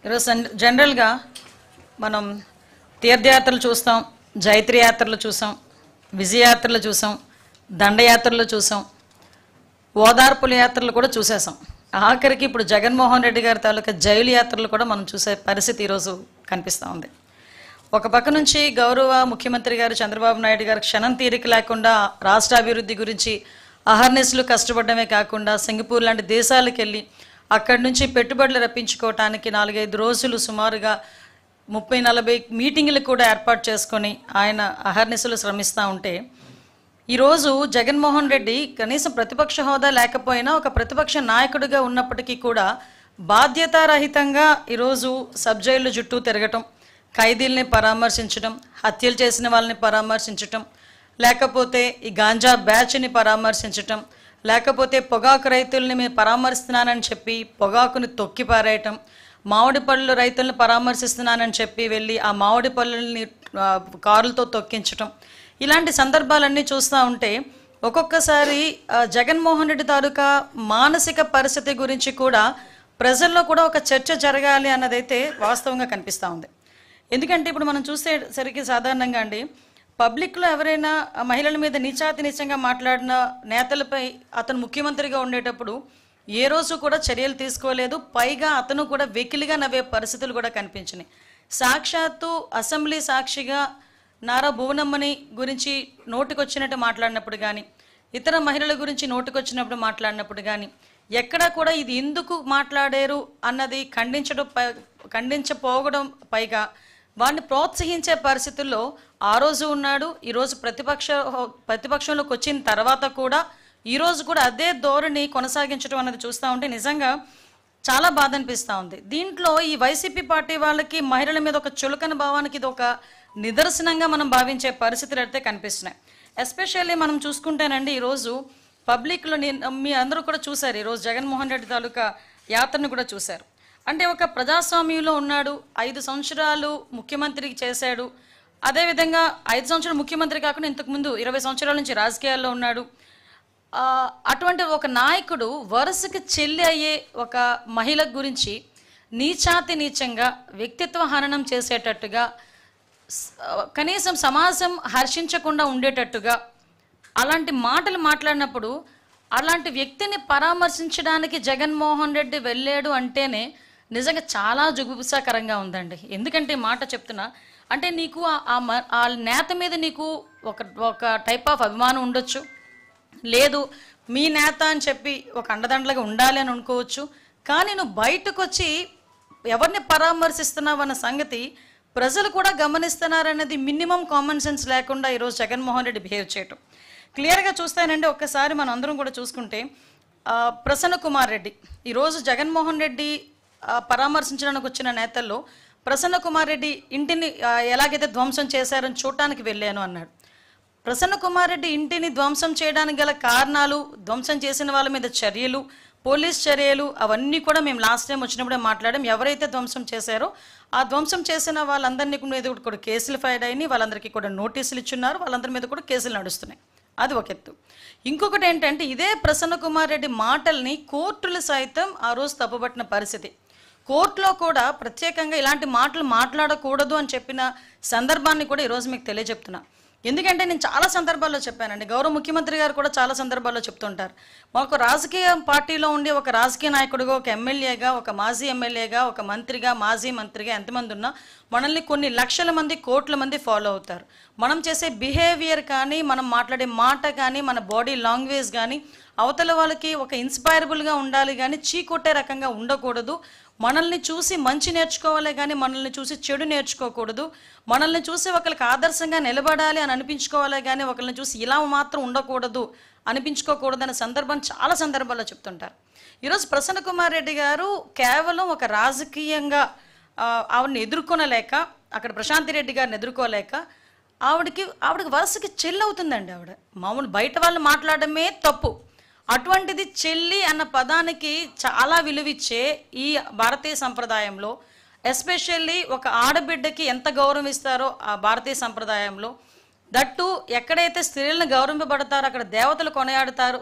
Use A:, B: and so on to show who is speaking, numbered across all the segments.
A: ఈరోజు జనరల్గా మనం తీర్థయాత్రలు చూస్తాం, జైత్ర యాత్రలు చూసాం, విజయయాత్రలు చూసాం, దండయాత్రలు చూసాం, ఓదార్పుల యాత్రలు కూడా చూసేసాం. ఆఖరికి ఇప్పుడు జగన్మోహన్ రెడ్డి గారి తాలూకా జైలు యాత్రలు కూడా మనం చూసే పరిస్థితి ఈరోజు కనిపిస్తూ ఉంది. ఒక పక్క నుంచి గౌరవ ముఖ్యమంత్రి గారు చంద్రబాబు నాయుడు గారు క్షణం తీరిక లేకుండా రాష్ట్ర అభివృద్ధి గురించి అహర్నిశలు కష్టపడమే కాకుండా సింగపూర్ లాంటి దేశాలకు వెళ్ళి అక్కడి నుంచి పెట్టుబడులు రప్పించుకోవటానికి 4-5 రోజులు సుమారుగా 30-40 మీటింగులు కూడా ఏర్పాటు చేసుకొని ఆయన అహర్నిశలు శ్రమిస్తూ ఉంటే, ఈరోజు జగన్మోహన్ రెడ్డి కనీసం ప్రతిపక్ష హోదా లేకపోయినా ఒక ప్రతిపక్ష నాయకుడిగా ఉన్నప్పటికీ కూడా బాధ్యతారహితంగా ఈరోజు సబ్ జైలు చుట్టూ తిరగటం, ఖైదీల్ని పరామర్శించడం, హత్యలు చేసిన వాళ్ళని పరామర్శించటం, లేకపోతే ఈ గాంజా బ్యాచ్ని పరామర్శించటం, లేకపోతే పొగాకు రైతుల్ని మేము పరామర్శిస్తున్నానని చెప్పి పొగాకుని తొక్కి పారేయటం, మామిడి పళ్ళు రైతులను పరామర్శిస్తున్నానని చెప్పి వెళ్ళి ఆ మామిడి పళ్ళని కారులతో తొక్కించటం, ఇలాంటి సందర్భాలన్నీ చూస్తూ ఉంటే ఒక్కొక్కసారి జగన్మోహన్ రెడ్డి తాలూకా మానసిక పరిస్థితి గురించి కూడా ప్రజల్లో కూడా ఒక చర్చ జరగాలి అన్నదైతే వాస్తవంగా కనిపిస్తూ ఉంది. ఎందుకంటే ఇప్పుడు మనం చూసేసరికి సాధారణంగా అండి, పబ్లిక్లో ఎవరైనా మహిళల మీద నీచాతి నీచంగా మాట్లాడిన నేతలపై అతను ముఖ్యమంత్రిగా ఉండేటప్పుడు ఏ రోజు కూడా చర్యలు తీసుకోలేదు. పైగా అతను కూడా వెకిలిగా నవ్వే పరిస్థితులు కూడా కనిపించినాయి. సాక్షాత్తు అసెంబ్లీ సాక్షిగా నారా భువనమ్మని గురించి నోటికొచ్చినట్టు మాట్లాడినప్పుడు కానీ, ఇతర మహిళల గురించి నోటికొచ్చినప్పుడు మాట్లాడినప్పుడు కానీ ఎక్కడా కూడా ఇది ఎందుకు మాట్లాడారు అన్నది ఖండించపోవడం, పైగా వాడిని ప్రోత్సహించే పరిస్థితుల్లో ఆ రోజు ఉన్నాడు. ఈరోజు ప్రతిపక్షంలోకి వచ్చిన తర్వాత కూడా ఈరోజు కూడా అదే ధోరణి కొనసాగించడం అన్నది చూస్తూ ఉంటే నిజంగా చాలా బాధ అనిపిస్తూ ఉంది. దీంట్లో ఈ వైసీపీ పార్టీ వాళ్ళకి మహిళల మీద ఒక చులకన భావానికి ఇది ఒక నిదర్శనంగా మనం భావించే పరిస్థితులు అయితే కనిపిస్తున్నాయి. ఎస్పెషల్లీ మనం చూసుకుంటేనండి, ఈరోజు పబ్లిక్లో మీ అందరూ కూడా చూశారు, ఈరోజు జగన్మోహన్ రెడ్డి తాలూకా యాత్రను కూడా చూశారు. అంటే ఒక ప్రజాస్వామ్యంలో ఉన్నాడు, 5 సంవత్సరాలు ముఖ్యమంత్రి చేశాడు. అదేవిధంగా 5 సంవత్సరాలు ముఖ్యమంత్రి కాకుండా ఇంతకుముందు 20 సంవత్సరాల నుంచి రాజకీయాల్లో ఉన్నాడు. అటువంటి ఒక నాయకుడు వరుసకి చెల్లి అయ్యే ఒక మహిళ గురించి నీచాతి నీచంగా వ్యక్తిత్వ హననం చేసేటట్టుగా, కనీసం సమాజం హర్షించకుండా ఉండేటట్టుగా అలాంటి మాటలు మాట్లాడినప్పుడు అలాంటి వ్యక్తిని పరామర్శించడానికి జగన్మోహన్ రెడ్డి వెళ్ళాడు అంటేనే నిజంగా చాలా జుగుప్సాకరంగా ఉందండి. ఎందుకంటే మాట చెప్తున్నా అంటే నీకు ఆ నేత మీద నీకు ఒక టైప్ ఆఫ్ అభిమానం ఉండొచ్చు, లేదు మీ నేత అని చెప్పి ఒక అండదండలుగా ఉండాలి అని అనుకోవచ్చు. కానీ నువ్వు బయటకు వచ్చి ఎవరిని పరామర్శిస్తున్నావు అన్న సంగతి ప్రజలు కూడా గమనిస్తున్నారన్నది మినిమం కామన్ సెన్స్ లేకుండా ఈరోజు జగన్మోహన్ రెడ్డి బిహేవ్ చేయటం క్లియర్గా చూస్తానండి. ఒక్కసారి మనం అందరం కూడా చూసుకుంటే ప్రసన్న కుమార్ రెడ్డి ఈరోజు జగన్మోహన్ రెడ్డి పరామర్శించడానికి వచ్చిన నేతల్లో ప్రసన్న కుమార్ రెడ్డి ఇంటిని ఎలాగైతే ధ్వంసం చేశారని చూడటానికి వెళ్ళాను అన్నాడు. ప్రసన్న కుమార్ రెడ్డి ఇంటిని ధ్వంసం చేయడానికి గల కారణాలు, ధ్వంసం చేసిన వాళ్ళ మీద చర్యలు, పోలీస్ చర్యలు అవన్నీ కూడా మేము లాస్ట్ టైం వచ్చినప్పుడే మాట్లాడాం. ఎవరైతే ధ్వంసం చేశారో ఆ ధ్వంసం చేసిన వాళ్ళందరినీ మీద కూడా కేసులు ఫైల్ అయినాయి, వాళ్ళందరికీ కూడా నోటీసులు ఇచ్చున్నారు, వాళ్ళందరి మీద కూడా కేసులు నడుస్తున్నాయి. అది ఒక ఎత్తు. ఇంకొకటి ఏంటంటే ఇదే ప్రసన్న కుమార్ రెడ్డి మాటల్ని కోర్టులు సైతం ఆ రోజు తప్పుపట్టిన పరిస్థితి. కోర్టులో కూడా ప్రత్యేకంగా ఇలాంటి మాటలు మాట్లాడకూడదు అని చెప్పిన సందర్భాన్ని కూడా ఈరోజు మీకు తెలియజెప్తున్నా. ఎందుకంటే నేను చాలా సందర్భాల్లో చెప్పానండి, గౌరవ ముఖ్యమంత్రి గారు కూడా చాలా సందర్భాల్లో చెప్తుంటారు, మాకు రాజకీయ పార్టీలో ఉండి ఒక రాజకీయ నాయకుడిగా, ఒక ఎమ్మెల్యేగా, ఒక మాజీ ఎమ్మెల్యేగా, ఒక మంత్రిగా, మాజీ మంత్రిగా ఎంతమంది ఉన్నా మనల్ని కొన్ని లక్షల మంది, కోట్ల మంది ఫాలో అవుతారు. మనం చేసే బిహేవియర్ కానీ, మనం మాట్లాడే మాట కానీ, మన బాడీ లాంగ్వేజ్ కానీ అవతల వాళ్ళకి ఒక ఇన్స్పైరబుల్గా ఉండాలి కానీ చీకొట్టే రకంగా ఉండకూడదు. మనల్ని చూసి మంచి నేర్చుకోవాలి కానీ మనల్ని చూసి చెడు నేర్చుకోకూడదు. మనల్ని చూసి ఒకరికి ఆదర్శంగా నిలబడాలి అని అనిపించుకోవాలి కానీ ఒకరిని చూసి ఇలా మాత్రం ఉండకూడదు అనిపించుకోకూడదు అనే సందర్భం చాలా సందర్భాల్లో చెప్తుంటారు. ఈరోజు ప్రసన్న కుమార్ రెడ్డి గారు కేవలం ఒక రాజకీయంగా ఆవిడని ఎదుర్కొనలేక, అక్కడ ప్రశాంతి రెడ్డి గారిని ఎదుర్కోలేక ఆవిడకి వరుసకి చెల్లి అవుతుందండి. ఆవిడ మామూలు బయట వాళ్ళు మాట్లాడమే తప్పు, అటువంటిది చెల్లి అన్న పదానికి చాలా విలువిచ్చే ఈ భారతీయ సంప్రదాయంలో, ఎస్పెషల్లీ ఒక ఆడబిడ్డకి ఎంత గౌరవం ఇస్తారో ఆ భారతీయ సంప్రదాయంలో, దట్టు ఎక్కడైతే స్త్రీలను గౌరవింపబడతారో అక్కడ దేవతలు కొనియాడతారు,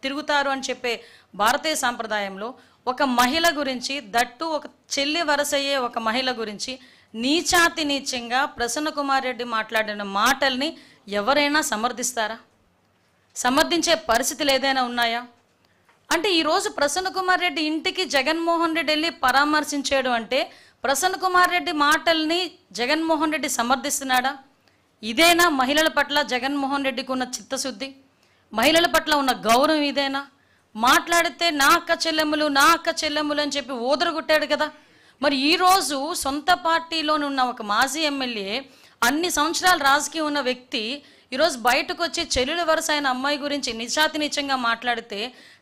A: తిరుగుతారు అని చెప్పే భారతీయ సంప్రదాయంలో ఒక మహిళ గురించి, దట్టు ఒక చెల్లి వరసయ్యే ఒక మహిళ గురించి నీచాతి నీచంగా ప్రసన్న కుమార్ రెడ్డి మాట్లాడిన మాటల్ని ఎవరైనా సమర్థిస్తారా? సమర్థించే పరిస్థితులు ఏదైనా ఉన్నాయా? అంటే ఈరోజు ప్రసన్న కుమార్ రెడ్డి ఇంటికి జగన్మోహన్ రెడ్డి వెళ్ళి పరామర్శించాడు అంటే ప్రసన్న కుమార్ రెడ్డి మాటల్ని జగన్మోహన్ రెడ్డి సమర్థిస్తున్నాడా? ఇదేనా మహిళల పట్ల జగన్మోహన్ రెడ్డికి ఉన్న చిత్తశుద్ధి? మహిళల పట్ల ఉన్న గౌరవం ఇదేనా? మాట్లాడితే నా అక్క చెల్లెములు అని చెప్పి ఊదరగొట్టాడు కదా. మరి ఈరోజు సొంత పార్టీలోనున్న ఒక మాజీ ఎమ్మెల్యే, అన్ని సంవత్సరాలు రాజకీయం ఉన్న వ్యక్తి ఈరోజు బయటకు వచ్చి చెల్లెల వరుస అయిన అమ్మాయి గురించి నిజాతి నిజంగా మాట్లాడితే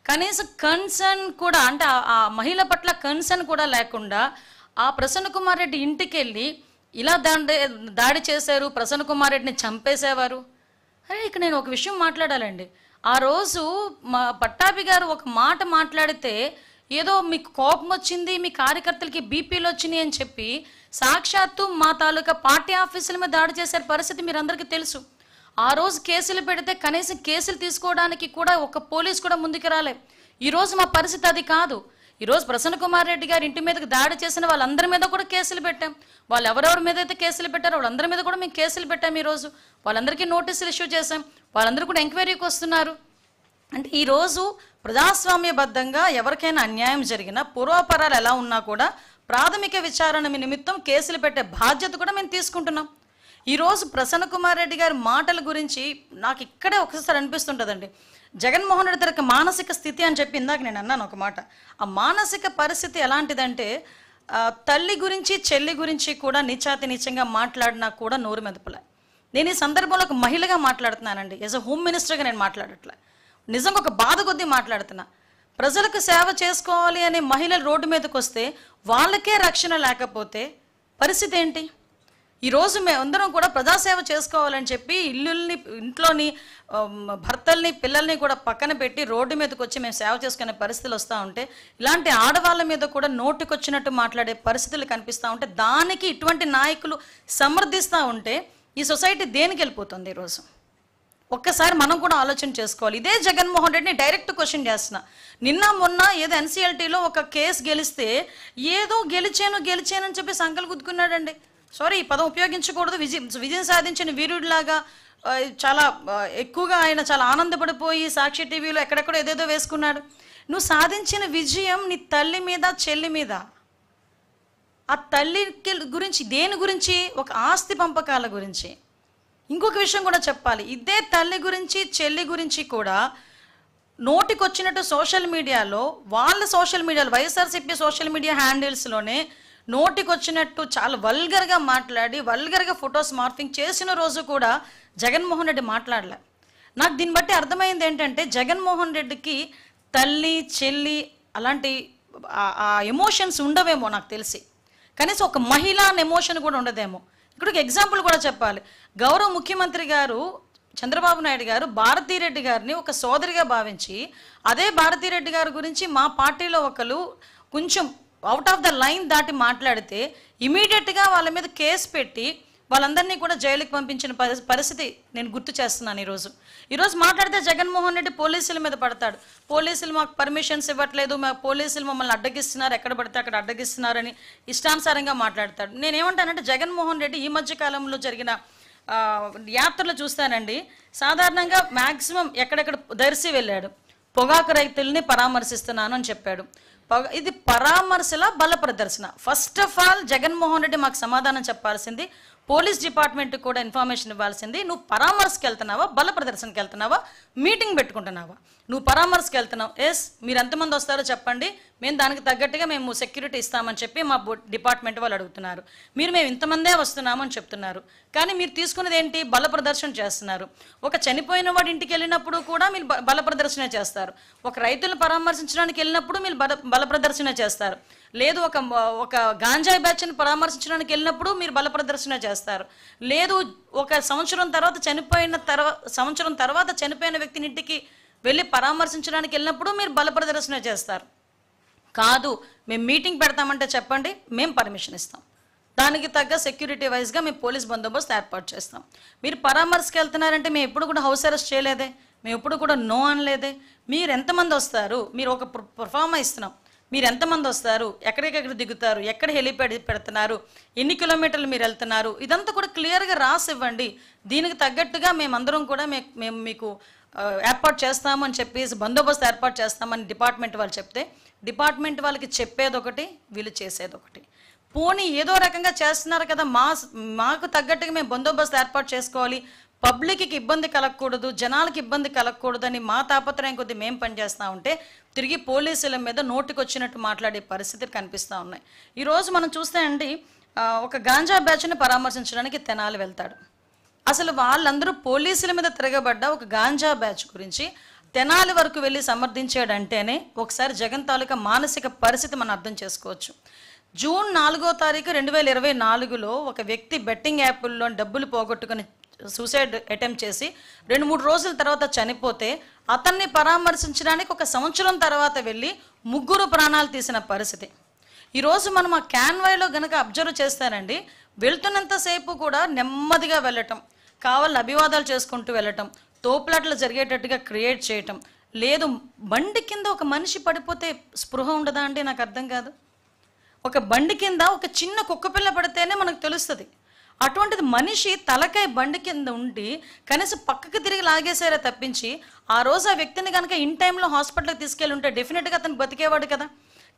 A: కనీసం కన్సర్న్ కూడా, అంటే ఆ మహిళ పట్ల కన్సర్న్ కూడా లేకుండా ఆ ప్రసన్న కుమార్ రెడ్డి ఇంటికి వెళ్ళి ఇలా దాడి చేశారు, ప్రసన్న కుమార్ రెడ్డిని చంపేసేవారు. అరే ఇక్కడ నేను ఒక విషయం మాట్లాడాలండి. ఆ రోజు మా పట్టాభి గారు ఒక మాట మాట్లాడితే ఏదో మీకు కోపం వచ్చింది, మీ కార్యకర్తలకి బీపీలు వచ్చినాయి అని చెప్పి సాక్షాత్తు మా తాలూకా పార్టీ ఆఫీసుల మీద దాడి చేసే పరిస్థితి మీరు అందరికీ తెలుసు. ఆ రోజు కేసులు పెడితే కనీసం కేసులు తీసుకోవడానికి కూడా ఒక పోలీసు కూడా ముందుకు రాలే. ఈరోజు మా పరిస్థితి అది కాదు. ఈరోజు ప్రసన్న కుమార్ రెడ్డి గారి ఇంటి మీదకి దాడి చేసిన వాళ్ళందరి మీద కూడా కేసులు పెట్టాం. వాళ్ళు ఎవరెవరి మీద అయితే కేసులు పెట్టారో వాళ్ళందరి మీద కూడా మేము కేసులు పెట్టాం. ఈరోజు వాళ్ళందరికీ నోటీసులు ఇష్యూ చేశాం. వాళ్ళందరూ కూడా ఎంక్వైరీకి వస్తున్నారు. అంటే ఈరోజు ప్రజాస్వామ్యబద్ధంగా ఎవరికైనా అన్యాయం జరిగినా, పూర్వాపరాలు ఎలా ఉన్నా కూడా ప్రాథమిక విచారణ నిమిత్తం కేసులు పెట్టే బాధ్యత కూడా మేము తీసుకుంటున్నాం. ఈరోజు ప్రసన్న కుమార్ రెడ్డి గారి మాటల గురించి నాకు ఇక్కడే ఒకసారి అనిపిస్తుంటుందండి. జగన్మోహన్ రెడ్డి తనకి మానసిక స్థితి అని చెప్పి ఇందాక నేను అన్నాను ఒక మాట. ఆ మానసిక పరిస్థితి ఎలాంటిదంటే తల్లి గురించి చెల్లి గురించి కూడా నీచాతి నీచంగా మాట్లాడినా కూడా నోరు మెదపలే. నేను ఈ సందర్భంలో ఒక మహిళగా మాట్లాడుతున్నానండి. యాజ్ అ హోమ్ మినిస్టర్గా నేను మాట్లాడట్లే, నిజంగా ఒక బాధ కొద్దీ మాట్లాడుతున్నా. ప్రజలకు సేవ చేసుకోవాలి అనే మహిళలు రోడ్డు మీదకి వస్తే వాళ్ళకే రక్షణ లేకపోతే పరిస్థితి ఏంటి? ఈరోజు మేమందరం కూడా ప్రజాసేవ చేసుకోవాలని చెప్పి ఇంట్లోని భర్తల్ని పిల్లల్ని కూడా పక్కన పెట్టి రోడ్డు మీదకి వచ్చి మేము సేవ చేసుకునే పరిస్థితులు వస్తూ ఉంటే, ఇలాంటి ఆడవాళ్ళ మీద కూడా నోటికొచ్చినట్టు మాట్లాడే పరిస్థితులు కనిపిస్తూ ఉంటే, దానికి ఇటువంటి నాయకులు సమర్థిస్తూ ఉంటే ఈ సొసైటీ దేనికి వెళ్ళిపోతుంది? ఈరోజు ఒక్కసారి మనం కూడా ఆలోచన చేసుకోవాలి. ఇదే జగన్మోహన్ రెడ్డిని డైరెక్ట్ క్వశ్చన్ చేస్తున్నా. నిన్న మొన్న ఏదో ఎన్సీఎల్టీలో ఒక కేసు గెలిస్తే ఏదో గెలిచానని చెప్పి సంకలు గుద్దుకున్నాడండి. సారీ, ఈ పదం ఉపయోగించకూడదు. విజయం సాధించిన వీరుడిలాగా చాలా ఎక్కువగా ఆయన చాలా ఆనందపడిపోయి సాక్షి టీవీలో ఎక్కడెక్కడో ఏదేదో వేసుకున్నాడు. నువ్వు సాధించిన విజయం నీ తల్లి మీద చెల్లి మీద. ఆ తల్లి గురించి దేని గురించి? ఒక ఆస్తి పంపకాల గురించి. ఇంకొక విషయం కూడా చెప్పాలి. ఇదే తల్లి గురించి చెల్లి గురించి కూడా నోటికొచ్చినట్టు సోషల్ మీడియాలో వైఎస్ఆర్సీపీ సోషల్ మీడియా హ్యాండిల్స్లోనే నోటికొచ్చినట్టు చాలా వల్గర్గా మాట్లాడి వల్గర్గా ఫొటోస్ మార్ఫింగ్ చేసిన రోజు కూడా జగన్మోహన్ రెడ్డి మాట్లాడలే. నాకు దీన్ని బట్టి అర్థమైంది ఏంటంటే జగన్మోహన్ రెడ్డికి తల్లి చెల్లి అలాంటి ఆ ఎమోషన్స్ ఉండవేమో నాకు తెలిసి. కనీసం ఒక మహిళ అనే ఎమోషన్ కూడా ఉండదేమో. ఇక్కడ ఒక ఎగ్జాంపుల్ కూడా చెప్పాలి. గౌరవ ముఖ్యమంత్రి గారు చంద్రబాబు నాయుడు గారు భారతీరెడ్డి గారిని ఒక సోదరిగా భావించి, అదే భారతీరెడ్డి గారి గురించి మా పార్టీలో ఒకరు కొంచెం అవుట్ ఆఫ్ ద లైన్ దాటి మాట్లాడితే ఇమీడియట్గా వాళ్ళ మీద కేసు పెట్టి వాళ్ళందరినీ కూడా జైలుకి పంపించిన పరిస్థితి నేను గుర్తు చేస్తున్నాను. ఈరోజు మాట్లాడితే జగన్మోహన్ రెడ్డి పోలీసుల మీద పడతాడు. పోలీసులు మాకు పర్మిషన్స్ ఇవ్వట్లేదు, మా పోలీసులు మమ్మల్ని అడ్డగిస్తున్నారు, ఎక్కడ పడితే అక్కడ అడ్డగిస్తున్నారని ఇష్టానుసారంగా మాట్లాడతాడు. నేనేమంటానంటే జగన్మోహన్ రెడ్డి ఈ మధ్య కాలంలో జరిగిన యాత్రలు చూస్తానండి, సాధారణంగా మ్యాక్సిమం ఎక్కడెక్కడ దర్శి వెళ్ళాడు, పొగాకు రైతుల్ని పరామర్శిస్తున్నాను అని చెప్పాడు. ఇది పరామర్శల బల ప్రదర్శన. First of all Jaganmohan Reddy మాకు సమాధానం చెప్పాల్సింది, పోలీస్ డిపార్ట్మెంట్కి కూడా ఇన్ఫర్మేషన్ ఇవ్వాల్సింది. నువ్వు పరామర్శకి వెళ్తున్నావా, బల ప్రదర్శనకి వెళ్తున్నావా, మీటింగ్ పెట్టుకుంటున్నావా? నువ్వు పరామర్శకి వెళ్తున్నావు, ఎస్ మీరు ఎంతమంది వస్తారో చెప్పండి, మేము దానికి తగ్గట్టుగా మేము సెక్యూరిటీ ఇస్తామని చెప్పి మా డిపార్ట్మెంట్ వాళ్ళు అడుగుతున్నారు. మేము ఇంతమందే వస్తున్నామని చెప్తున్నారు, కానీ మీరు తీసుకునేది ఏంటి? బల ప్రదర్శన చేస్తున్నారు. ఒక చనిపోయిన వాడి ఇంటికి వెళ్ళినప్పుడు కూడా మీరు బల ప్రదర్శన చేస్తారు. ఒక రైతులను పరామర్శించడానికి వెళ్ళినప్పుడు మీరు బల ప్రదర్శన చేస్తారు. లేదు ఒక గాంజాయి బ్యాచ్ని పరామర్శించడానికి వెళ్ళినప్పుడు మీరు బల ప్రదర్శన చేస్తారు. లేదు ఒక సంవత్సరం తర్వాత చనిపోయిన వ్యక్తిని ఇంటికి వెళ్ళి పరామర్శించడానికి వెళ్ళినప్పుడు మీరు బల ప్రదర్శన చేస్తారు. కాదు, మేము మీటింగ్ పెడతామంటే చెప్పండి, మేము పర్మిషన్ ఇస్తాం, దానికి తగ్గ సెక్యూరిటీ వైజ్గా మేము పోలీస్ బందోబస్తు ఏర్పాటు చేస్తాం. మీరు పరామర్శకి వెళ్తున్నారంటే మేము ఎప్పుడు కూడా హౌస్ అరెస్ట్ చేయలేదే, మేము ఎప్పుడు కూడా నో అనలేదే. మీరు ఎంతమంది వస్తారు? మీరు ఒక పర్ఫార్మా ఇస్తున్నాం, మీరు ఎంతమంది వస్తారు, ఎక్కడికెక్కడ దిగుతారు, ఎక్కడ హెలిప్యాడ్ పెడుతున్నారు, ఎన్ని కిలోమీటర్లు మీరు వెళ్తున్నారు, ఇదంతా కూడా క్లియర్గా రాసి ఇవ్వండి. దీనికి తగ్గట్టుగా మేమందరం కూడా మేము మీకు ఏర్పాటు చేస్తామని చెప్పేసి బందోబస్తు ఏర్పాటు చేస్తామని డిపార్ట్మెంట్ వాళ్ళు చెప్తే, డిపార్ట్మెంట్ వాళ్ళకి చెప్పేది ఒకటి, వీళ్ళు చేసేది ఒకటి. పోనీ ఏదో రకంగా చేస్తున్నారు కదా, మాకు తగ్గట్టుగా మేము బందోబస్తు ఏర్పాటు చేసుకోవాలి, పబ్లిక్కి ఇబ్బంది కలగకూడదు, జనాలకి ఇబ్బంది కలగకూడదని మా తాపత్రయం కొద్దీ మేము పనిచేస్తూ ఉంటే తిరిగి పోలీసుల మీద నోటికొచ్చినట్టు మాట్లాడే పరిస్థితులు కనిపిస్తూ ఉన్నాయి. ఈరోజు మనం చూస్తే అండి, ఒక గాంజా బ్యాచ్ని పరామర్శించడానికి తెనాలి వెళ్తాడు. అసలు వాళ్ళందరూ పోలీసుల మీద తిరగబడ్డ ఒక గాంజా బ్యాచ్ గురించి తెనాలి వరకు వెళ్ళి సమర్థించాడంటేనే ఒకసారి జగన్ తాలూకా మానసిక పరిస్థితి మనం అర్థం చేసుకోవచ్చు. జూన్ 4వ తారీఖు 2024లో ఒక వ్యక్తి బెట్టింగ్ యాప్ల్లో డబ్బులు పోగొట్టుకుని సూసైడ్ అటెంప్ట్ చేసి 2-3 రోజుల తర్వాత చనిపోతే అతన్ని పరామర్శించడానికి 1 సంవత్సరం తర్వాత వెళ్ళి 3 ప్రాణాలు తీసిన పరిస్థితి. ఈరోజు మనం ఆ క్యాన్వాయ్లో గనక అబ్జర్వ్ చేస్తానండి, వెళ్తున్నంతసేపు కూడా నెమ్మదిగా వెళ్ళటం, కావాలని అభివాదాలు చేసుకుంటూ వెళ్ళటం, తోపులాటలు జరిగేటట్టుగా క్రియేట్ చేయటం లేదు. బండి కింద ఒక మనిషి పడిపోతే స్పృహ ఉండదా అండి? నాకు అర్థం కాదు. ఒక బండి కింద ఒక చిన్న కుక్కపిల్ల పడితేనే మనకు తెలుస్తుంది. అటువంటిది మనిషి తలకాయ బండి కింద ఉండి కనీసం పక్కకి తిరిగి లాగేసారే తప్పించి, ఆ రోజు ఆ వ్యక్తిని కనుక ఇన్ టైంలో హాస్పిటల్కి తీసుకెళ్ళి ఉంటే డెఫినెట్గా అతను బతికేవాడు కదా.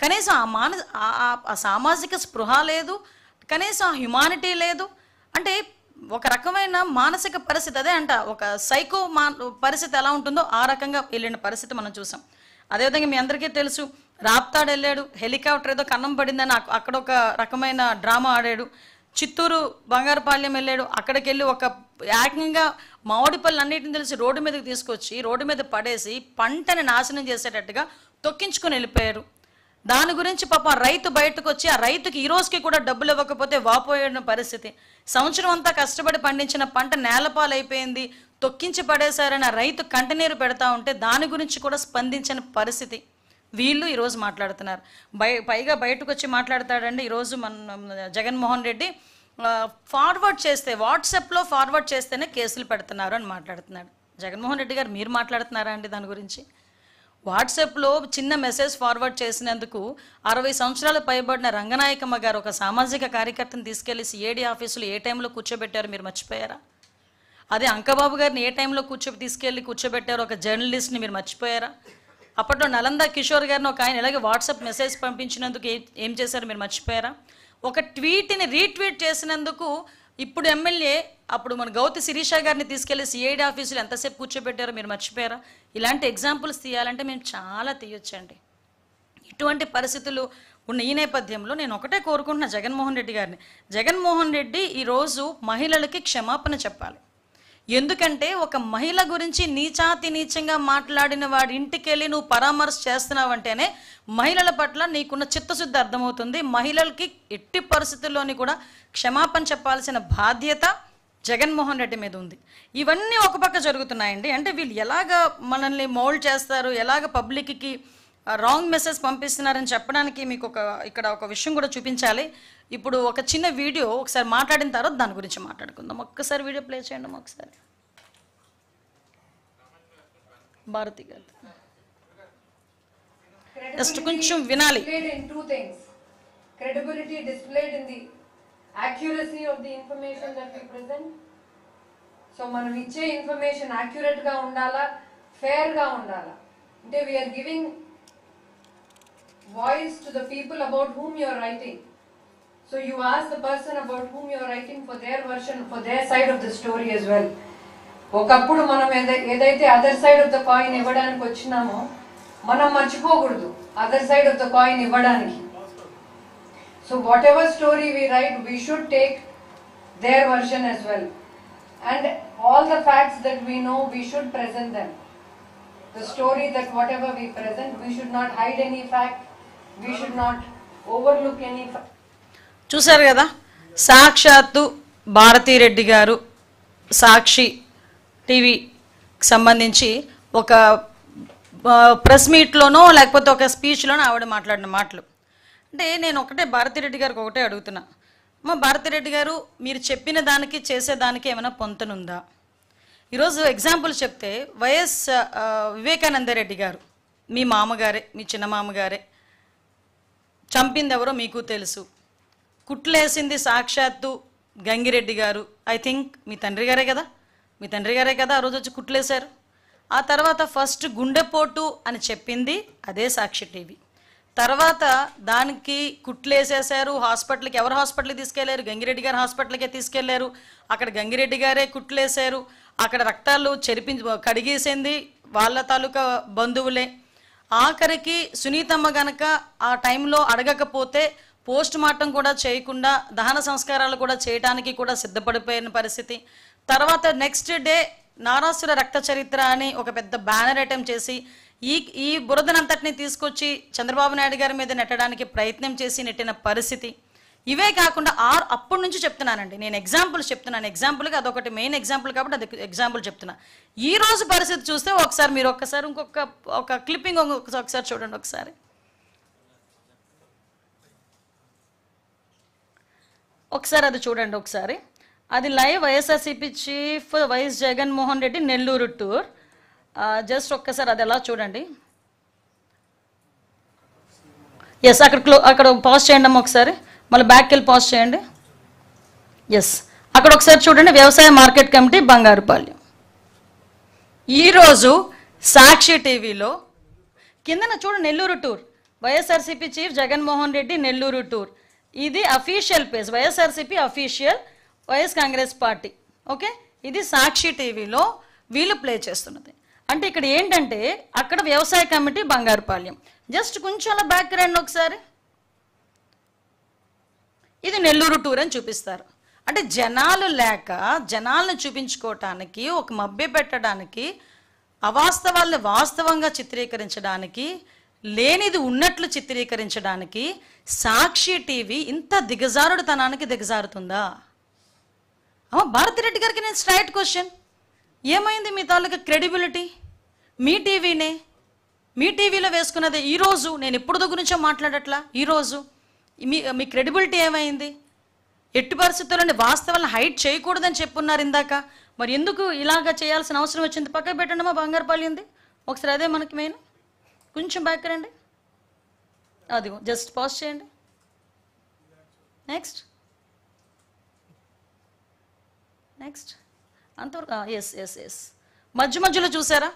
A: కనీసం ఆ సామాజిక స్పృహ లేదు, కనీసం ఆ హ్యుమానిటీ లేదు. అంటే ఒక రకమైన మానసిక పరిస్థితి, అదే అంట ఒక సైకో పరిస్థితి ఎలా ఉంటుందో ఆ రకంగా వెళ్ళిన పరిస్థితి మనం చూసాం. అదేవిధంగా మీ అందరికీ తెలుసు, రాప్తాడు వెళ్ళాడు, హెలికాప్టర్ ఏదో కన్నం పడిందని అక్కడ ఒక రకమైన డ్రామా ఆడాడు. చిత్తూరు బంగారుపాళ్యం వెళ్ళాడు, అక్కడికి వెళ్ళి ఒక ఏకంగా మామిడి పళ్ళు అన్నిటిని తెలిసి రోడ్డు మీదకి తీసుకొచ్చి రోడ్డు మీద పడేసి పంటని నాశనం చేసేటట్టుగా తొక్కించుకొని వెళ్ళిపోయారు. దాని గురించి పాపం రైతు బయటకు వచ్చి ఆ రైతుకి ఈ రోజుకి కూడా డబ్బులు ఇవ్వకపోతే వాపోయిన పరిస్థితి. సంవత్సరం అంతా కష్టపడి పండించిన పంట నేలపాలైపోయింది, తొక్కించి పడేశారని ఆ రైతు కంటనీరు పెడతా ఉంటే దాని గురించి కూడా స్పందించిన పరిస్థితి. వీళ్ళు ఈరోజు మాట్లాడుతున్నారు. పైగా బయటకు వచ్చి మాట్లాడతాడండి. ఈరోజు మన జగన్మోహన్ రెడ్డి ఫార్వర్డ్ చేస్తే, వాట్సాప్లో ఫార్వర్డ్ చేస్తేనే కేసులు పెడుతున్నారు అని మాట్లాడుతున్నాడు. జగన్మోహన్ రెడ్డి గారు మీరు మాట్లాడుతున్నారా అండి దాని గురించి? వాట్సాప్లో చిన్న మెసేజ్ ఫార్వర్డ్ చేసినందుకు 60 సంవత్సరాలు పైబడిన రంగనాయకమ్మ గారు ఒక సామాజిక కార్యకర్తను తీసుకెళ్లి సిఐడి ఆఫీసులో ఏ టైంలో కూర్చోబెట్టారు మీరు మర్చిపోయారా? అదే అంకబాబు గారిని ఏ టైంలో తీసుకెళ్ళి కూర్చోబెట్టారు ఒక జర్నలిస్ట్ని మీరు మర్చిపోయారా? అప్పట్లో నలంద కిషోర్ గారిని ఒక ఆయన ఇలాగే వాట్సాప్ మెసేజ్ పంపించినందుకు ఏం చేశారు మీరు మర్చిపోయారా? ఒక ట్వీట్ని రీట్వీట్ చేసినందుకు ఇప్పుడు ఎమ్మెల్యే అప్పుడు మన గౌతి శిరీష గారిని తీసుకెళ్లి సిఐడి ఆఫీసులో ఎంతసేపు కూర్చోబెట్టారో మీరు మర్చిపోయారా? ఇలాంటి ఎగ్జాంపుల్స్ తీయాలంటే మేము చాలా తీయొచ్చండి. ఇటువంటి పరిస్థితులు ఉన్న ఈ నేపథ్యంలో నేను ఒకటే కోరుకుంటున్నా జగన్మోహన్ రెడ్డి ఈరోజు మహిళలకి క్షమాపణ చెప్పాలి. ఎందుకంటే ఒక మహిళ గురించి నీచంగా మాట్లాడిన వాడి ఇంటికి వెళ్ళి నువ్వు పరామర్శ చేస్తున్నావంటేనే మహిళల పట్ల నీకున్న చిత్తశుద్ధి అర్థమవుతుంది. మహిళలకి ఎట్టి పరిస్థితుల్లోని కూడా క్షమాపణ చెప్పాల్సిన బాధ్యత జగన్మోహన్ రెడ్డి మీద ఉంది. ఇవన్నీ ఒక పక్క జరుగుతున్నాయండి. అంటే వీళ్ళు ఎలాగ మనల్ని మౌల్డ్ చేస్తారు, ఎలాగ పబ్లిక్కి రాంగ్ మెసేజ్ పంపిస్తున్నారని చెప్పడానికి మీకు ఇక్కడ ఒక విషయం కూడా చూపించాలి. ఇప్పుడు ఒక చిన్న వీడియో ఒకసారి మాట్లాడిన తర్వాత దాని గురించి మాట్లాడుకుందాం. ఒక్కసారి వీడియో ప్లే చేయండి ఒకసారి. భారతి గారు జస్ట్ కొంచెం వినాలి.
B: Credibility displayed in the accuracy of the information that we present. So మనం ఇచ్చే ఇన్ఫర్మేషన్ యాక్యురేట్ గా ఉండాలా, ఫేర్ గా ఉండాలా. అంటే we are giving voice to the people about whom you are writing. So you ask the person about whom you are writing for their version, for their side of the story as well. ఒకప్పుడు మనం ఏదైతే other side of the coin ఇవ్వడానికి వచ్చినామో మనం మర్చిపోకూడదు other side of the coin ఇవ్వడానికి. So whatever story we write, we should take their version as well. And all the facts that we know, we should present them. The story that whatever we present, we should not hide any fact, we should not overlook any fact.
A: చూశారు కదా, సాక్షాత్తు భారతిరెడ్డి గారు సాక్షి టీవీకి సంబంధించి ఒక press మీట్లోనో లేకపోతే ఒక స్పీచ్లోనో ఆవిడ మాట్లాడిన మాటలు. అంటే నేను ఒకటే భారతిరెడ్డి గారికి ఒకటే అడుగుతున్నా, అమ్మ భారతిరెడ్డి గారు, మీరు చెప్పిన దానికి చేసేదానికి ఏమైనా పొంతనుందా? ఈరోజు ఎగ్జాంపుల్ చెప్తే వైఎస్ వివేకానంద రెడ్డి గారు మీ మామగారే, మీ చిన్న మామగారే, చంపింది ఎవరో మీకు తెలుసు. కుట్లేసింది సాక్షాత్తు గంగిరెడ్డి గారు. ఐ థింక్ మీ తండ్రి గారే కదా ఆ రోజు వచ్చి కుట్లేశారు. ఆ తర్వాత ఫస్ట్ గుండెపోటు అని చెప్పింది అదే సాక్షి టీవీ. తర్వాత దానికి కుట్లేసేశారు. హాస్పిటల్కి ఎవరు హాస్పిటల్కి తీసుకెళ్లారు? గంగిరెడ్డి గారు హాస్పిటల్కే తీసుకెళ్లారు. అక్కడ గంగిరెడ్డి గారే కుట్లేశారు. అక్కడ రక్తాలు కడిగేసింది వాళ్ళ తాలూకా బంధువులే. ఆఖరికి సునీతమ్మ గనక ఆ టైంలో అడగకపోతే పోస్ట్ మార్టం కూడా చేయకుండా దహన సంస్కారాలు కూడా చేయడానికి కూడా సిద్ధపడిపోయిన పరిస్థితి. తర్వాత నెక్స్ట్ డే నారాసుర రక్త చరిత్ర అని ఒక పెద్ద బ్యానర్ అటెంప్ట్ చేసి ఈ బురదనంతటిని తీసుకొచ్చి చంద్రబాబు నాయుడు గారి మీద నెట్టడానికి ప్రయత్నం చేసి నెట్టిన పరిస్థితి. ఇవే కాకుండా అప్పటి నుంచి చెప్తున్నానండి, నేను ఎగ్జాంపుల్స్ చెప్తున్నాను. ఎగ్జాంపుల్గా అదొకటి మెయిన్ ఎగ్జాంపుల్ కాబట్టి అది ఎగ్జాంపుల్ చెప్తున్నా. ఈ రోజు పరిస్థితి చూస్తే మీరు ఒక్కసారి ఒక క్లిప్పింగ్ ఒకసారి చూడండి. ఒకసారి అది చూడండి. ఒకసారి అది live YSRCP chief YS Jaganmohan Reddy Nellore tour. Just ఒక్కసారి అది ఎలా చూడండి. ఎస్, అక్కడ పాజ్ చేయండి అమ్మ ఒకసారి, మళ్ళీ బ్యాక్కి వెళ్ళి పాజ్ చేయండి. ఎస్, అక్కడ ఒకసారి చూడండి. వ్యవసాయ మార్కెట్ కమిటీ బంగారుపాలెం. ఈరోజు సాక్షి టీవీలో కిందన చూడండి Nellore tour, YSRCP chief Jaganmohan Reddy Nellore tour. ఇది official page, YSRCP official, YS Congress party. Okay, ఇది సాక్షి టీవీలో వీళ్ళు ప్లే చేస్తున్నది. అంటే ఇక్కడ ఏంటంటే అక్కడ వ్యవసాయ కమిటీ బంగారుపాలెం. జస్ట్ కొంచెం అలా బ్యాక్ రండి ఒకసారి. ఇది నెల్లూరు టూర్ అని చూపిస్తారు. అంటే జనాలు లేక జనాలను చూపించుకోవటానికి, ఒక మభ్య పెట్టడానికి, అవాస్తవాలను వాస్తవంగా చిత్రీకరించడానికి, లేనిది ఉన్నట్లు చిత్రీకరించడానికి సాక్షి టీవీ ఇంత దిగజారుడుతనానికి దిగజారుతుందా? భారతిరెడ్డి గారికి నేను స్ట్రైట్ క్వశ్చన్, ఏమైంది మీ తాలూకా క్రెడిబిలిటీ? మీ టీవీలో వేసుకున్నది. ఈరోజు నేను ఎప్పుడు గురించో మాట్లాడట్లా, ఈరోజు మీ క్రెడిబిలిటీ ఏమైంది? ఎట్టి పరిస్థితుల్లోని వాస్తవాలను హైట్ చేయకూడదని చెప్పున్నారు ఇందాక. మరి ఎందుకు ఇలాగా చేయాల్సిన అవసరం వచ్చింది? పక్కకు పెట్టండి మా బంగారుపాలెంది ఒకసారి. అదే మనకి మెయిన్. కొంచెం బ్యాక్ రండి, అదిగో జస్ట్ పాజ్ చేయండి. నెక్స్ట్ అంతవరకు ఎస్ మధ్యలో చూసారా?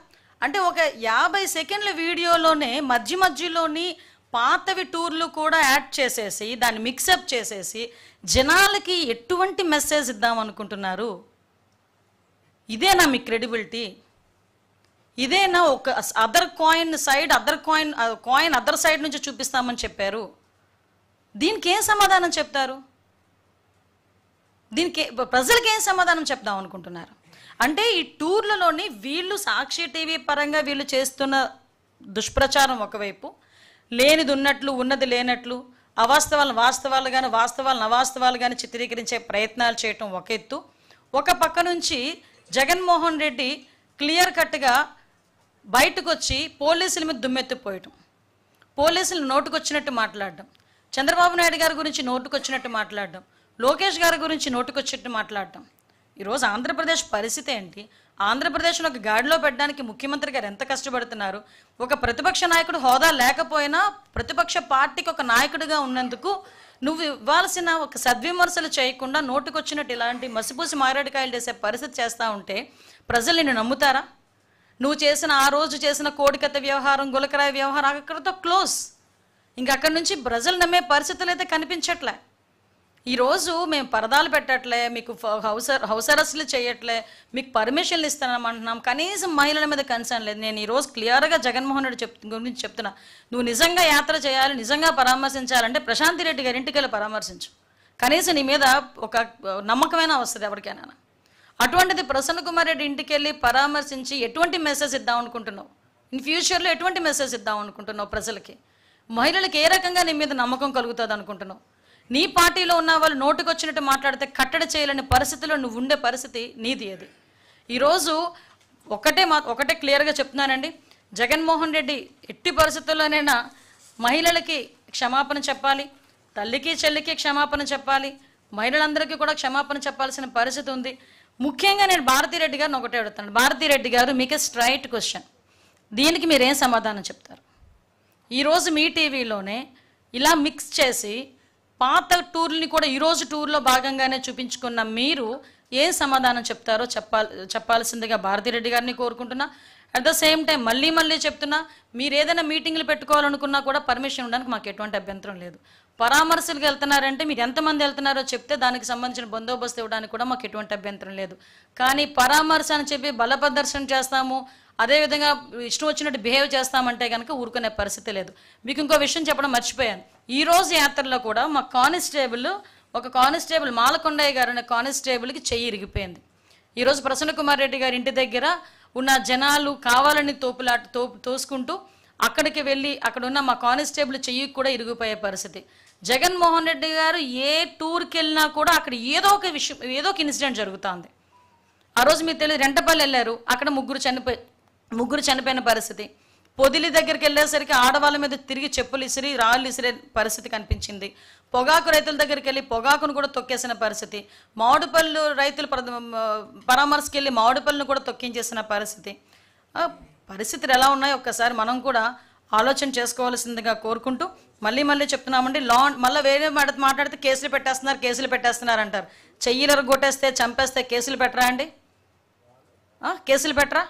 A: అంటే ఒక 50 సెకండ్ల వీడియోలోనే మధ్యలోని పాతవి టూర్లు కూడా యాడ్ చేసేసి దాన్ని మిక్సప్ చేసేసి జనాలకి ఎటువంటి మెసేజ్ ఇద్దాం అనుకుంటున్నారు? ఇదేనా మీ క్రెడిబిలిటీ? ఇదేనా ఒక కాయిన్ అదర్ సైడ్ నుంచి చూపిస్తామని చెప్పారు? దీనికి ఏం సమాధానం చెప్తారు? దీనికి ప్రజలకి ఏం సమాధానం చెప్దాం అనుకుంటున్నారు? అంటే ఈ టూర్లలోని వీళ్ళు సాక్షి టీవీ పరంగా వీళ్ళు చేస్తున్న దుష్ప్రచారం ఒకవైపు, లేనిది ఉన్నట్లు ఉన్నది లేనట్లు, అవాస్తవాలను వాస్తవాలు కానీ వాస్తవాలను అవాస్తవాలు కానీ చిత్రీకరించే ప్రయత్నాలు చేయటం ఒక ఎత్తు. ఒక పక్క నుంచి జగన్మోహన్ రెడ్డి క్లియర్ కట్గా బయటకు వచ్చి పోలీసుల మీద దుమ్మెత్తిపోయటం, పోలీసులు నోటుకొచ్చినట్టు మాట్లాడడం, చంద్రబాబు నాయుడు గారి గురించి నోటుకొచ్చినట్టు మాట్లాడడం, లోకేష్ గారి గురించి నోటుకొచ్చినట్టు మాట్లాడటం. ఈరోజు ఆంధ్రప్రదేశ్ పరిస్థితి ఏంటి? ఆంధ్రప్రదేశ్ను ఒక గాడిలో పెట్టడానికి ముఖ్యమంత్రి గారు ఎంత కష్టపడుతున్నారు? ఒక ప్రతిపక్ష నాయకుడు హోదా లేకపోయినా ప్రతిపక్ష పార్టీకి ఒక నాయకుడిగా ఉన్నందుకు నువ్వు ఇవ్వాల్సిన ఒక సద్విమర్శలు చేయకుండా నోటుకొచ్చినట్టు ఇలాంటి మసిపూసి మారేడుకాయలు చేసే పరిస్థితి చేస్తూ ఉంటే ప్రజలు నిన్ను నమ్ముతారా? నువ్వు చేసిన ఆ రోజు చేసిన కోడికత్త వ్యవహారం, గులకరాయి వ్యవహారం అక్కడితో క్లోజ్. ఇంకా అక్కడి నుంచి ప్రజలు నమ్మే పరిస్థితులు అయితే కనిపించట్లే. ఈరోజు మేము పరదాలు పెట్టట్లే, మీకు హౌస్ అరెస్టులు చేయట్లే, మీకు పర్మిషన్లు ఇస్తామంటున్నాం, కనీసం మహిళల మీద కన్సర్న్ లేదు. నేను ఈరోజు క్లియర్గా జగన్మోహన్ రెడ్డి గురించి చెప్తున్నా, నువ్వు నిజంగా యాత్ర చేయాలి, నిజంగా పరామర్శించాలంటే ప్రశాంతి రెడ్డి గారి ఇంటికి వెళ్ళి పరామర్శించు. కనీసం నీ మీద ఒక నమ్మకమైనా వస్తుంది ఎవరికైనా. అటువంటిది ప్రసన్న కుమార్ రెడ్డి ఇంటికి వెళ్ళి పరామర్శించి ఎటువంటి మెసేజ్ ఇద్దాం అనుకుంటున్నావు? ఇన్ ఫ్యూచర్లో ఎటువంటి మెసేజ్ ఇద్దాం అనుకుంటున్నావు ప్రజలకి? మహిళలకు ఏ రకంగా నీ మీద నమ్మకం కలుగుతుంది అనుకుంటున్నావు? నీ పార్టీలో ఉన్న వాళ్ళు నోటుకొచ్చినట్టు మాట్లాడితే కట్టడి చేయలేని పరిస్థితిలో నువ్వు ఉండే పరిస్థితి నీది. అది ఈరోజు ఒకటే క్లియర్గా చెప్తున్నానండి, జగన్మోహన్ రెడ్డి ఎట్టి పరిస్థితుల్లోనైనా మహిళలకి క్షమాపణ చెప్పాలి, తల్లికి చెల్లికి క్షమాపణ చెప్పాలి, మహిళలందరికీ కూడా క్షమాపణ చెప్పాల్సిన పరిస్థితి ఉంది. ముఖ్యంగా నేను భారతిరెడ్డి గారిని ఒకటే అడుగుతాను. భారతిరెడ్డి గారు, మీకే స్ట్రైట్ క్వశ్చన్, దీనికి మీరేం సమాధానం చెప్తారు? ఈరోజు మీ టీవీలోనే ఇలా మిక్స్ చేసి పాత టూర్ని కూడా ఈరోజు టూర్లో భాగంగానే చూపించుకున్న మీరు ఏం సమాధానం చెప్తారో చెప్పాల్సిందిగా భారతిరెడ్డి గారిని కోరుకుంటున్నా. అట్ ద సేమ్ టైం మళ్ళీ చెప్తున్నా, మీరు ఏదైనా మీటింగ్లు పెట్టుకోవాలనుకున్నా కూడా పర్మిషన్ ఉండడానికి మాకు ఎటువంటి అభ్యంతరం లేదు. పరామర్శలకు వెళ్తున్నారంటే మీరు ఎంతమంది వెళ్తున్నారో చెప్తే దానికి సంబంధించిన బందోబస్తు ఇవ్వడానికి కూడా మాకు ఎటువంటి అభ్యంతరం లేదు. కానీ పరామర్శ అని చెప్పి బల ప్రదర్శన చేస్తాము, అదేవిధంగా ఇష్టం వచ్చినట్టు బిహేవ్ చేస్తామంటే కనుక ఊరుకునే పరిస్థితి లేదు. మీకు ఇంకో విషయం చెప్పడం మర్చిపోయాను. ఈరోజు యాత్రలో కూడా మా ఒక కానిస్టేబుల్ మాలకొండయ్య గారు అనే కానిస్టేబుల్కి చెయ్యి ఇరిగిపోయింది. ఈరోజు ప్రసన్న కుమార్ రెడ్డి గారి ఇంటి దగ్గర ఉన్న జనాలు కావాలని తోసుకుంటూ అక్కడికి వెళ్ళి అక్కడ ఉన్న మా కానిస్టేబుల్ చెయ్యి కూడా ఇరిగిపోయే పరిస్థితి. జగన్మోహన్ రెడ్డి గారు ఏ టూర్కి వెళ్ళినా కూడా అక్కడ ఏదో ఒక ఇన్సిడెంట్ జరుగుతుంది. ఆ రోజు మీకు తెలియదు, రెంటపల్లి వెళ్ళారు, అక్కడ ముగ్గురు చనిపోయిన పరిస్థితి. పొదిలి దగ్గరికి వెళ్ళేసరికి ఆడవాళ్ళ మీద తిరిగి చెప్పులు రాళ్ళు ఇసిరే పరిస్థితి కనిపించింది. పొగాకు రైతుల దగ్గరికి వెళ్ళి పొగాకును కూడా తొక్కేసిన పరిస్థితి. మామిడిపళ్ళు రైతులు పరామర్శకి వెళ్ళి మామిడిపళ్ళను కూడా తొక్కించేసిన పరిస్థితి. పరిస్థితులు ఎలా ఉన్నాయో ఒక్కసారి మనం కూడా ఆలోచన చేసుకోవాల్సిందిగా కోరుకుంటూ మళ్ళీ చెప్తున్నామండి. మళ్ళీ వేరే మాట్లాడితే కేసులు పెట్టేస్తున్నారు అంటారు. చెయ్యిలు కొట్టేస్తే చంపేస్తే కేసులు పెట్టరా అండి? కేసులు పెట్టరా?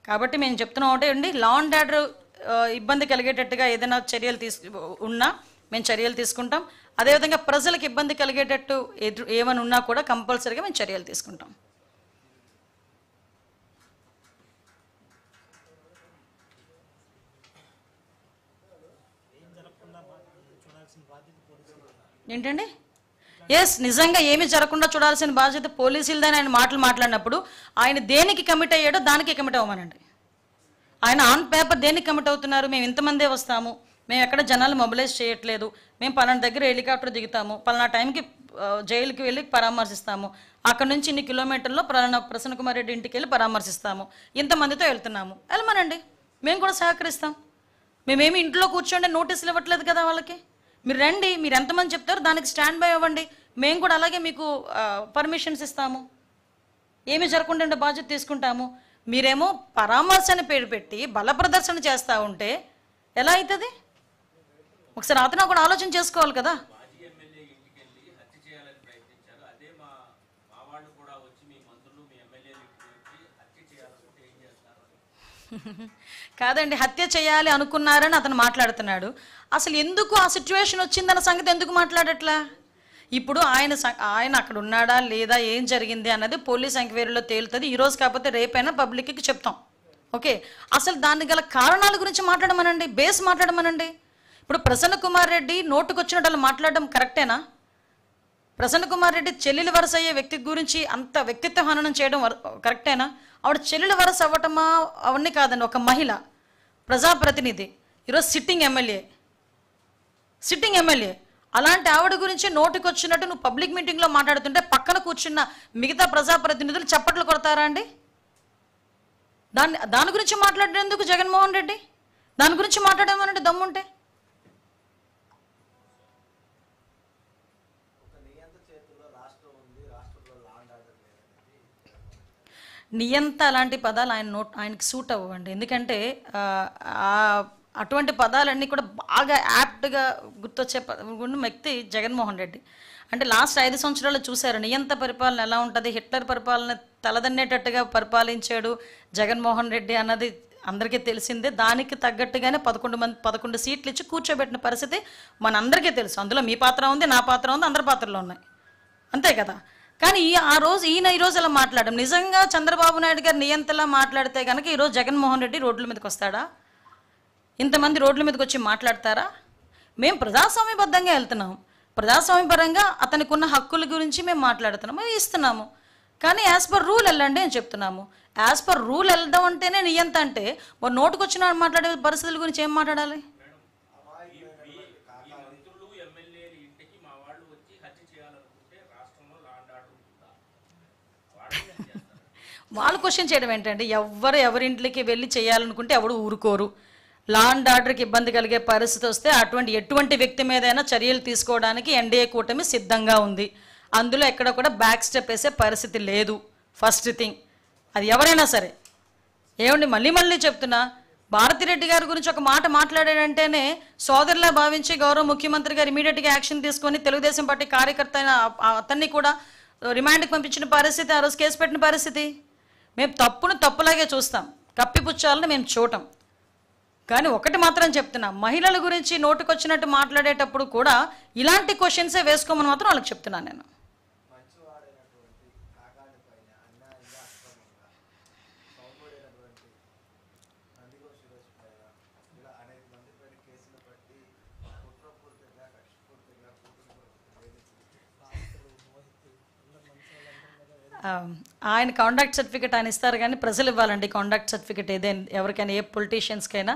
A: కాబట్టి మేము చెప్తున్నాం ఒకటే అండి, లా అండ్ ఆర్డర్ ఇబ్బంది కలిగేటట్టుగా ఏదైనా చర్యలు ఉన్నా మేము చర్యలు తీసుకుంటాం. అదేవిధంగా ప్రజలకు ఇబ్బంది కలిగేటట్టు ఏమైనా ఉన్నా కూడా కంపల్సరీగా మేము చర్యలు తీసుకుంటాం. ఏంటండి? ఎస్, నిజంగా ఏమీ జరగకుండా చూడాల్సిన బాధ్యత పోలీసులదని ఆయన మాట్లాడినప్పుడు ఆయన దేనికి కమిట్ అయ్యాడో దానికి కమిట్ అవ్వమనండి. ఆయన ఆన్ పేపర్ దేనికి కమిట్ అవుతున్నారు? మేము ఇంతమందే వస్తాము, మేము ఎక్కడ జనాలు మొబిలైజ్ చేయట్లేదు, మేము పలానా దగ్గర హెలికాప్టర్ దిగుతాము, పలానా టైంకి జైలుకి వెళ్ళి పరామర్శిస్తాము, అక్కడ నుంచి ఇన్ని కిలోమీటర్లో ప్రసన్న కుమార్ రెడ్డి ఇంటికి వెళ్ళి పరామర్శిస్తాము, ఇంతమందితో వెళ్తున్నాము, వెళ్ళమనండి, మేము కూడా సహకరిస్తాం. మేమేమి ఇంట్లో కూర్చోండి నోటీసులు ఇవ్వట్లేదు కదా వాళ్ళకి. మీరు రండి, మీరు ఎంతమంది చెప్తారో దానికి స్టాండ్ బై అవ్వండి, మేము కూడా అలాగే మీకు పర్మిషన్స్ ఇస్తాము, ఏమీ జరగకుండా ఉండే బాధ్యత తీసుకుంటాము. మీరేమో పరామర్శని పేరు పెట్టి బల ప్రదర్శన చేస్తూ ఉంటే ఎలా అవుతుంది? ఒకసారి అతను కూడా ఆలోచన చేసుకోవాలి కదా. కాదండి, హత్య చేయాలి అనుకున్నారని అతను మాట్లాడుతున్నాడు. అసలు ఎందుకు ఆ సిచ్యువేషన్ వచ్చిందన్న సంగతి ఎందుకు మాట్లాడట్లా? ఇప్పుడు ఆయన అక్కడ ఉన్నాడా లేదా, ఏం జరిగింది అన్నది పోలీస్ ఎంక్వైరీలో తేలుతుంది. ఈరోజు కాకపోతే రేపైనా పబ్లిక్కి చెప్తాం. ఓకే, అసలు దానికి గల కారణాల గురించి మాట్లాడమనండి, బేస్ మాట్లాడమనండి. ఇప్పుడు ప్రసన్న కుమార్ రెడ్డి నోటుకొచ్చినట్టు అలా మాట్లాడడం కరెక్టేనా? ప్రసన్న కుమార్ రెడ్డి చెల్లెలు వరస అయ్యే వ్యక్తి గురించి అంత వ్యక్తిత్వ హననం చేయడం కరెక్టేనా? ఆవిడ చెల్లెలు వరస అవ్వటమా అవన్నీ కాదండి, ఒక మహిళ, ప్రజాప్రతినిధి, ఈరోజు సిట్టింగ్ ఎమ్మెల్యే. అలాంటి ఆవిడ గురించి నోటికొచ్చినట్టు నువ్వు పబ్లిక్ మీటింగ్లో మాట్లాడుతుంటే పక్కన కూర్చున్న మిగతా ప్రజాప్రతినిధులు చప్పట్లు కొడతారా అండి? దాని గురించి మాట్లాడేందుకు జగన్మోహన్ రెడ్డి? దాని గురించి మాట్లాడేమనంటే దమ్ముంటే. నియంత అలాంటి పదాలు ఆయనకి సూట్ అవ్వండి. ఎందుకంటే అటువంటి పదాలన్నీ కూడా బాగా యాప్ట్గా గుర్తొచ్చే వ్యక్తి జగన్మోహన్ రెడ్డి. అంటే లాస్ట్ 5 సంవత్సరాలు చూశారు నియంత పరిపాలన ఎలా ఉంటుంది. హిట్లర్ పరిపాలన తలదన్నేటట్టుగా పరిపాలించాడు జగన్మోహన్ రెడ్డి అన్నది అందరికీ తెలిసిందే. దానికి తగ్గట్టుగానే 11 సీట్లు ఇచ్చి కూర్చోబెట్టిన పరిస్థితి మనందరికీ తెలుసు. అందులో మీ పాత్ర ఉంది, నా పాత్ర ఉంది, అందరి పాత్రలు ఉన్నాయి, అంతే కదా. కానీ ఈయన ఈరోజు అలా మాట్లాడడం, నిజంగా చంద్రబాబు నాయుడు గారు నియంతలా మాట్లాడితే కనుక ఈరోజు జగన్మోహన్ రెడ్డి రోడ్ల మీదకి వస్తాడా? ఇంతమంది రోడ్ల మీదకి వచ్చి మాట్లాడతారా? మేము ప్రజాస్వామ్యబద్ధంగా వెళ్తున్నాం, ప్రజాస్వామ్యపరంగా అతనికి ఉన్న హక్కుల గురించి మేము మాట్లాడుతున్నాము, ఇస్తున్నాము. కానీ యాజ్ పర్ రూల్ వెళ్ళండి అని చెప్తున్నాము. యాజ్ పర్ రూల్ వెళ్ళడం అంటేనే నియంత అంటే మరి నోటుకొచ్చిన మాట్లాడే పరిస్థితుల గురించి ఏం మాట్లాడాలి? వాళ్ళు క్వశ్చన్ చేయడం ఏంటంటే, ఎవరింటికి వెళ్ళి చేయాలనుకుంటే ఎవడు ఊరుకోరు. లా అండ్ ఆర్డర్కి ఇబ్బంది కలిగే పరిస్థితి వస్తే ఎటువంటి వ్యక్తి మీదైనా చర్యలు తీసుకోవడానికి ఎన్డీఏ కూటమి సిద్ధంగా ఉంది. అందులో ఎక్కడ కూడా బ్యాక్ స్టెప్ వేసే పరిస్థితి లేదు. ఫస్ట్ థింగ్, అది ఎవరైనా సరే. ఏమండి, మళ్ళీ చెప్తున్నా, భారతిరెడ్డి గారి గురించి ఒక మాట మాట్లాడాడంటేనే సోదరులా భావించి గౌరవ ముఖ్యమంత్రి గారు ఇమీడియట్గా యాక్షన్ తీసుకొని తెలుగుదేశం పార్టీ కార్యకర్త అయిన అతన్ని కూడా రిమాండ్కి పంపించిన పరిస్థితి, ఆ రోజు కేసు పెట్టిన పరిస్థితి. మేము తప్పును తప్పులాగే చూస్తాం, కప్పిపుచ్చాలని మేము చూడటం. కానీ ఒకటి మాత్రం చెప్తున్నా, మహిళల గురించి నోటుకొచ్చినట్టు మాట్లాడేటప్పుడు కూడా ఇలాంటి క్వశ్చన్సే వేసుకోమని మాత్రం వాళ్ళకి చెప్తున్నాను నేను. ఆయన కాండాక్ట్ సర్టిఫికేట్ ఆయన ఇస్తారు, కానీ ప్రజలు ఇవ్వాలండి కాండాక్ట్ సర్టిఫికేట్ ఏదైనా ఎవరికైనా, ఏ పొలిటీషియన్స్కైనా.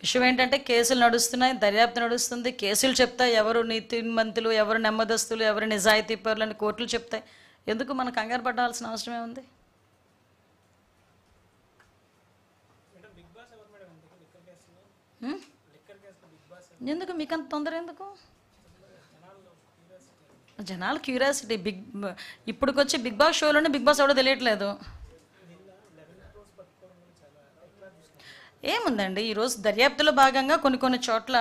A: విషయం ఏంటంటే కేసులు నడుస్తున్నాయి, దర్యాప్తు నడుస్తుంది, కేసులు చెప్తాయి ఎవరు నీతిమంతులు, ఎవరు నెమ్మదస్తులు, ఎవరు నిజాయితీ పరులని కోర్టులు చెప్తాయి. ఎందుకు మనం కంగారు పడాల్సిన అవసరమే ఉంది? ఎందుకు మీకంత తొందర ఎందుకు? జనాలు క్యూరియాసిటీ. ఇప్పుడుకొచ్చి బిగ్ బాస్ షోలోనే బిగ్ బాస్ ఎవడో తెలియట్లేదు. ఏముందండి, ఈరోజు దర్యాప్తులో భాగంగా కొన్ని చోట్ల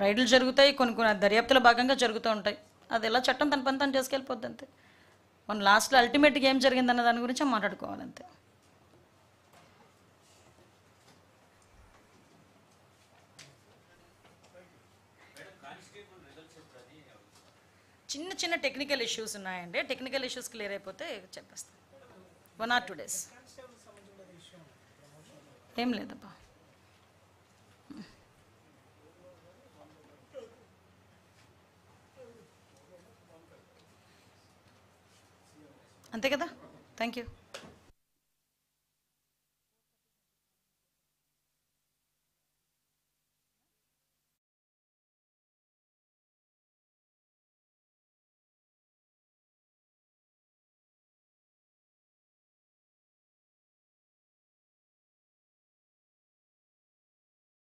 A: రైడ్లు జరుగుతాయి, కొన్ని దర్యాప్తులో భాగంగా జరుగుతూ ఉంటాయి. అది ఎలా చట్టం తన పని తను చేసుకెళ్ళిపోద్ది అంతే. మన లాస్ట్లో అల్టిమేట్గా ఏం జరిగిందన్న దాని గురించి మాట్లాడుకోవాలంతే. చిన్న టెక్నికల్ ఇష్యూస్ ఉన్నాయండి. టెక్నికల్ ఇష్యూస్ క్లియర్ అయిపోతే చెప్పేస్తాను. 1 or 2 days. ఏం లేదబ్బా. అంతే కదా. Thank you.